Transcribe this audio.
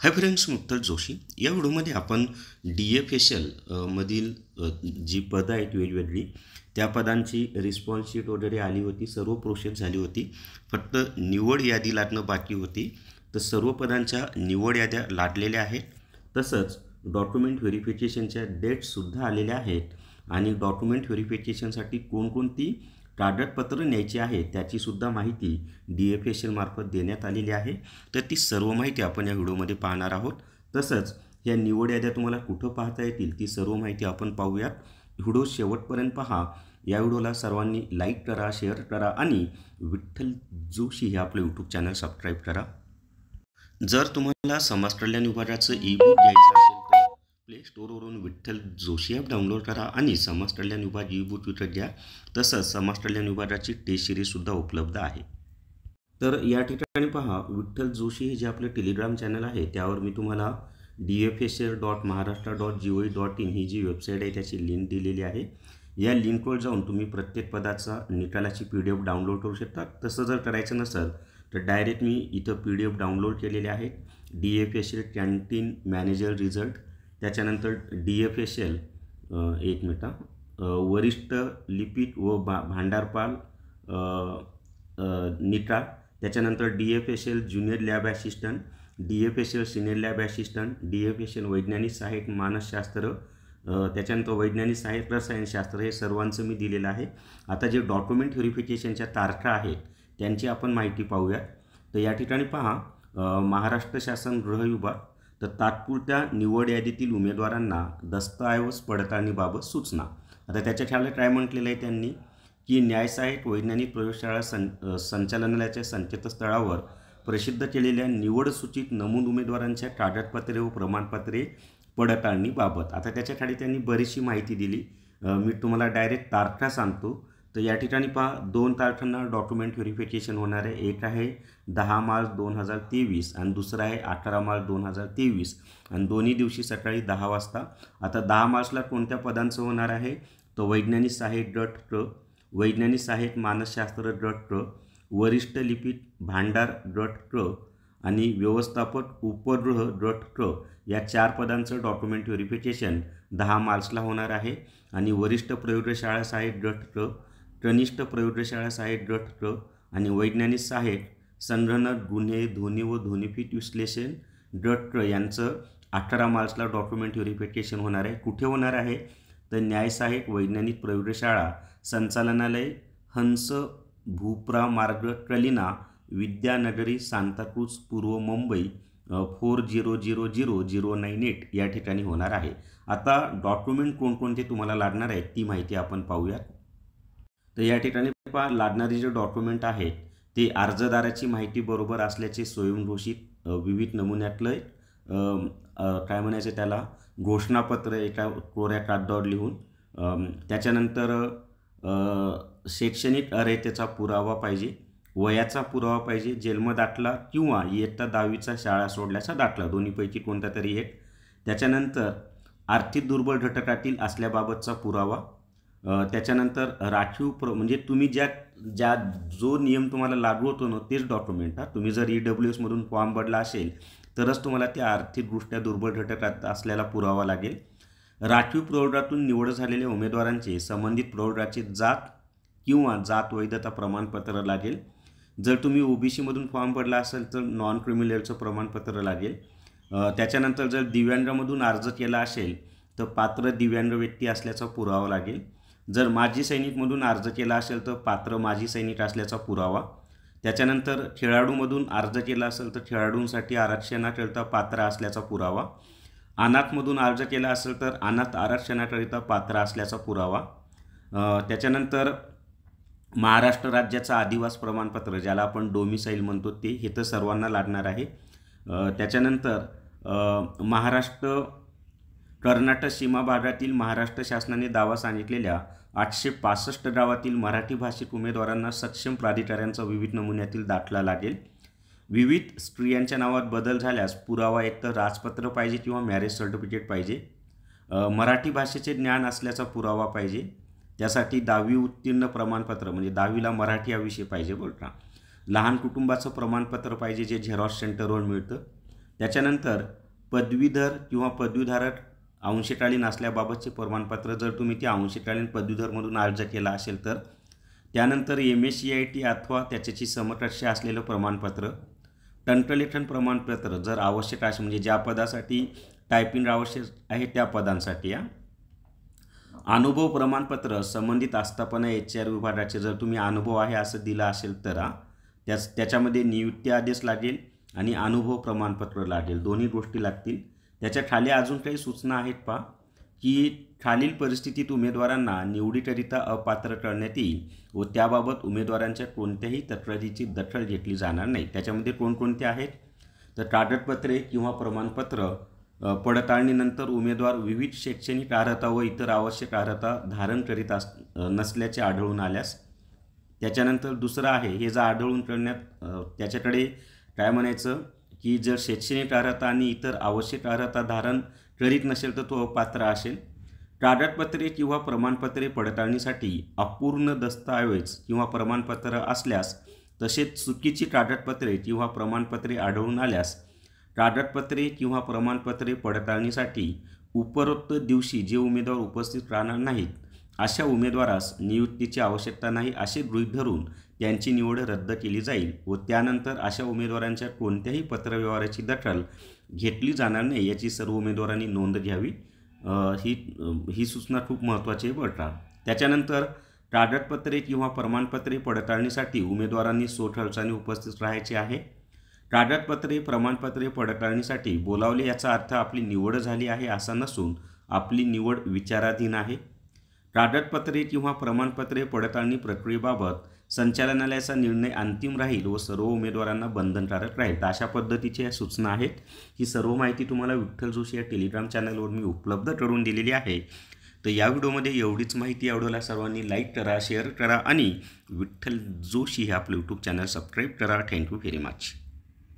Hi friends, मुक्तल Joshi या व्हिडिओमध्ये आपण DFSL मधील जी पदं आहेत वेगवेगळी त्या पदांची रिस्पॉन्स शीट वगैरे आली होती. सर्व प्रोसेस झाली होती. फक्त निवड यादी लादणं बाकी होती. तर सर्व पदांच्या निवड याद्या लादलेल्या आहेत. तसंच डॉक्युमेंट व्हेरिफिकेशनच्या डेट्ससुद्धा आलेल्या आहेत आणि डॉक्युमेंट व्हेरिफिकेशनसाठी कोणकोणती कागदपत्र न्यायची आहे त्याचीसुद्धा माहिती DFSL मार्फत देण्यात आलेली आहे. तर ती सर्व माहिती आपण या व्हिडिओमध्ये पाहणार आहोत. तसंच या निवड याद्या तुम्हाला कुठं पाहता येतील ती सर्व माहिती आपण पाहूयात. व्हिडिओ शेवटपर्यंत पहा. या व्हिडिओला सर्वांनी लाईक करा, शेअर करा आणि विठ्ठल जोशी हे आपलं यूट्यूब चॅनल सबस्क्राईब करा. जर तुम्हाला समाज कल्याण विभागाचं ई-बुक घ्यायचं असेल तर प्ले स्टोअरवरून विठ्ठल जोशी ॲप डाउनलोड करा आणि समाज कल्याण विभाग ई-बुक विकत घ्या. तसंच समाज कल्याण विभागाची टेस्ट सिरीजसुद्धा उपलब्ध आहे. तर या ठिकाणी पहा, विठ्ठल जोशी हे जे आपलं टेलिग्राम चॅनल आहे त्यावर मी तुम्हाला dfsl.maharashtra.gov.in ही जी वेबसाईट आहे त्याची लिंक दिलेली आहे. या लिंकवर जाऊन तुम्ही प्रत्येक पदाचा निकालाची PDF डाउनलोड करू शकता. तसं जर करायचं नसेल तर डायरेक्ट मी इथं PDF डाउनलोड केलेले आहेत. DFSL कॅन्टीन मॅनेजर रिझल्ट, त्याच्यानंतर DFSL वरिष्ठ लिपिक व भांडारपाल निकाल, त्याच्यानंतर DFSL junior lab assistant, DFSL senior lab assistant, DFSL वैज्ञानिक सहाय्यक मानसशास्त्र, त्याच्यानंतर वैज्ञानिक सहाय्यक रसायनशास्त्र हे सर्वांचं मी दिलेलं आहे. आता जे डॉक्युमेंट व्हेरिफिकेशनच्या तारखा आहेत त्यांची आपण माहिती पाहूयात. तर या ठिकाणी पहा, महाराष्ट्र शासन गृह विभाग, तर तात्पुरत्या निवड यादीतील उमेदवारांना दस्तऐवज पडताळणीबाबत सूचना. आता त्याच्या खाली काय म्हटलेलं आहे त्यांनी की न्यायसहाय्यक वैज्ञानिक प्रयोगशाळा संचालनालयाच्या संकेतस्थळावर प्रसिद्ध केलेल्या निवड सूचित नमूद उमेदवारांच्या कागदपत्रे व प्रमाणपत्रे पडताळणीबाबत. आता त्याच्या खाली त्यांनी बरीचशी माहिती दिली. मी तुम्हाला डायरेक्ट तारखा सांगतो. तर या ठिकाणी पहा, 2 तारखांना डॉक्युमेंट व्हेरिफिकेशन होणार आहे. एक आहे 10 मार्च 2023 आणि दुसरा आहे 18 मार्च 2023 आणि दोन्ही दिवशी सकाळी 10 वाजता. आता 10 मार्चला कोणत्या पदांचं होणार आहे तर वैज्ञानिक सहाय्यक गट क, वैज्ञानिक सहाय्यक मानसशास्त्र गट क, वरिष्ठ लिपिक भांडार गट क आणि व्यवस्थापक उपगृह गट क या 4 पदांचं डॉक्युमेंट व्हेरिफिकेशन 10 मार्चला होणार आहे. आणि वरिष्ठ प्रयोगशाळा सहाय्यक गट क, कनिष्ठ प्रयोगशाळा सहाय्यक गट क आणि वैज्ञानिक सहाय्यक संगणक गुन्हे ध्वनी व ध्वनिफीत विश्लेषण गट क यांचं 18 मार्चला डॉक्युमेंट व्हेरिफिकेशन होणार आहे. कुठे होणार आहे तर न्यायसहाय्यक वैज्ञानिक प्रयोगशाळा संचालनालय, हंस भूप्रा मार्ग, कलिना, विद्यानगरी, सांताक्रूज, पूर्व मुंबई 400009 या ठिकाणी होणार आहे. आता डॉक्युमेंट कोणकोणते तुम्हाला लागणार आहेत ती माहिती आपण पाहूयात. तर या ठिकाणी पहा, लागणारे जे डॉक्युमेंट आहेत ते अर्जदाराची माहिती बरोबर असल्याचे स्वयंघोषित विविध नमुन्यातलं काय म्हणायचं त्याला घोषणापत्र एका कोऱ्या कागदावर लिहून, त्याच्यानंतर शैक्षणिक अर्हतेचा पुरावा पाहिजे, वयाचा पुरावा पाहिजे, जन्मदाखला किंवा इयत्ता 10वीचा शाळा सोडल्याचा दाखला, दोन्हीपैकी कोणता तरी एक. त्याच्यानंतर आर्थिक दुर्बल घटकातील असल्याबाबतचा पुरावा. त्याच्यानंतर राखीव म्हणजे तुम्ही जो नियम तुम्हाला लागू होतो ना तेच डॉक्युमेंट. तुम्ही जर EWSमधून फॉर्म भरला असेल तरच तुम्हाला त्या आर्थिकदृष्ट्या दुर्बल घटकात असलेला पुरावा लागेल. राखीव प्रवर्गातून निवड झालेल्या उमेदवारांचे संबंधित प्रवर्गाचे जात किंवा जात वैधता प्रमाणपत्र लागेल. जर तुम्ही OBCमधून फॉर्म भरला असेल तर नॉन क्रिमिनलचं प्रमाणपत्र लागेल. त्याच्यानंतर जर दिव्यांगामधून अर्ज केला असेल तर पात्र दिव्यांग व्यक्ती असल्याचा पुरावा लागेल. जर माजी सैनिकमधून अर्ज केला असेल तर पात्र माजी सैनिक असल्याचा पुरावा. त्याच्यानंतर खेळाडूमधून अर्ज केला असेल तर खेळाडूंसाठी आरक्षणाकरिता पात्र असल्याचा पुरावा. अनाथमधून अर्ज केला असेल तर अनाथ आरक्षणाकरिता पात्र असल्याचा पुरावा. त्याच्यानंतर महाराष्ट्र राज्याचा आदिवास प्रमाणपत्र ज्याला आपण डोमिसाईल म्हणतो ते हे तर सर्वांना लागणार आहे. त्याच्यानंतर महाराष्ट्र कर्नाटक सीमा भागातील महाराष्ट्र शासनाने दावा सांगितलेल्या 865 गावातील मराठी भाषिक उमेदवारांना सक्षम प्राधिकाऱ्यांचा विविध नमुन्यातील दाखला लागेल. विविध स्त्रियांच्या नावात बदल झाल्यास पुरावा एकतर राजपत्र पाहिजे किंवा मॅरेज सर्टिफिकेट पाहिजे. मराठी भाषेचे ज्ञान असल्याचा पुरावा पाहिजे. त्यासाठी 10वी उत्तीर्ण प्रमाणपत्र म्हणजे 10वीला मराठी हा विषय पाहिजे बरं का. लहान कुटुंबाचं प्रमाणपत्र पाहिजे जे झेरॉक्स सेंटरवर मिळतं. त्याच्यानंतर पदवीधर किंवा पदवीधारक अंशकालीन असल्याबाबतचे प्रमाणपत्र जर तुम्ही ते अंशकालीन पदवीधरमधून अर्ज केला असेल तर. त्यानंतर MSCIT अथवा त्याच्याशी समकक्ष असलेलं प्रमाणपत्र. टंकलेखन प्रमाणपत्र जर आवश्यक असेल म्हणजे ज्या पदासाठी टायपिंग आवश्यक आहे त्या पदांसाठी. अनुभव प्रमाणपत्र संबंधित आस्थापना HR विभागाचे जर तुम्ही अनुभव आहे असं दिलं असेल तर त्याच्यामध्ये नियुक्ती आदेश लागेल आणि अनुभव प्रमाणपत्र लागेल, दोन्ही गोष्टी लागतील. त्याच्या खाली अजून काही सूचना आहेत पहा की खालील परिस्थितीत उमेदवारांना निवडीकरिता अपात्र करण्यात येईल व त्याबाबत उमेदवारांच्या कोणत्याही तक्रारीची दखल घेतली जाणार नाही. त्याच्यामध्ये कोणकोणते आहेत तर कागदपत्रे किंवा प्रमाणपत्र पडताळणीनंतर उमेदवार विविध शैक्षणिक अर्हता व इतर आवश्यक अर्हता धारण करीत नसल्याचे आढळून आल्यास. त्याच्यानंतर दुसरं आहे हे जर आढळून करण्यात त्याच्याकडे काय म्हणायचं की जर शैक्षणिक अर्हता आणि इतर आवश्यक अर्हता धारण करीत नसेल तर तो अपात्र असेल. कागदपत्रे किंवा प्रमाणपत्रे पडताळणीसाठी अपूर्ण दस्तऐवज किंवा प्रमाणपत्र असल्यास तसेच चुकीची कागदपत्रे किंवा प्रमाणपत्रे आढळून आल्यास कागदपत्रे किंवा प्रमाणपत्रे पडताळणीसाठी उपरोक्त दिवशी जे उमेदवार उपस्थित राहणार नाहीत अशा उमेदवारास नियुक्तीची आवश्यकता नाही असे गृहीत धरून त्यांची निवड रद्द केली जाईल व त्यानंतर अशा उमेदवारांच्या कोणत्याही पत्रव्यवहाराची दखल घेतली जाणार नाही याची सर्व उमेदवारांनी नोंद घ्यावी. ही सूचना खूप महत्त्वाची आहे बरं का. त्याच्यानंतर कागदपत्रे किंवा प्रमाणपत्रे पडताळणीसाठी उमेदवारांनी स्वखर्चाने उपस्थित राहायचे आहे. कागदपत्रे प्रमाणपत्रे पडताळणीसाठी बोलावले याचा अर्थ आपली निवड झाली आहे असा नसून आपली निवड विचाराधीन आहे. कागदपत्रे किंवा प्रमाणपत्रे पडताळणी प्रक्रियेबाबत संचालनालयाचा निर्णय अंतिम राहील व सर्व उमेदवारांना बंधनकारक राहील. तर अशा पद्धतीच्या सूचना आहेत. ही सर्व माहिती तुम्हाला विठ्ठल जोशी या टेलिग्राम चॅनलवर मी उपलब्ध करून दिलेली आहे. तर या व्हिडिओमध्ये एवढीच माहिती आवडल्याला सर्वांनी लाईक करा, शेअर करा आणि विठ्ठल जोशी हे आपलं यूट्यूब चॅनल सबस्क्राईब करा. Thank you very much.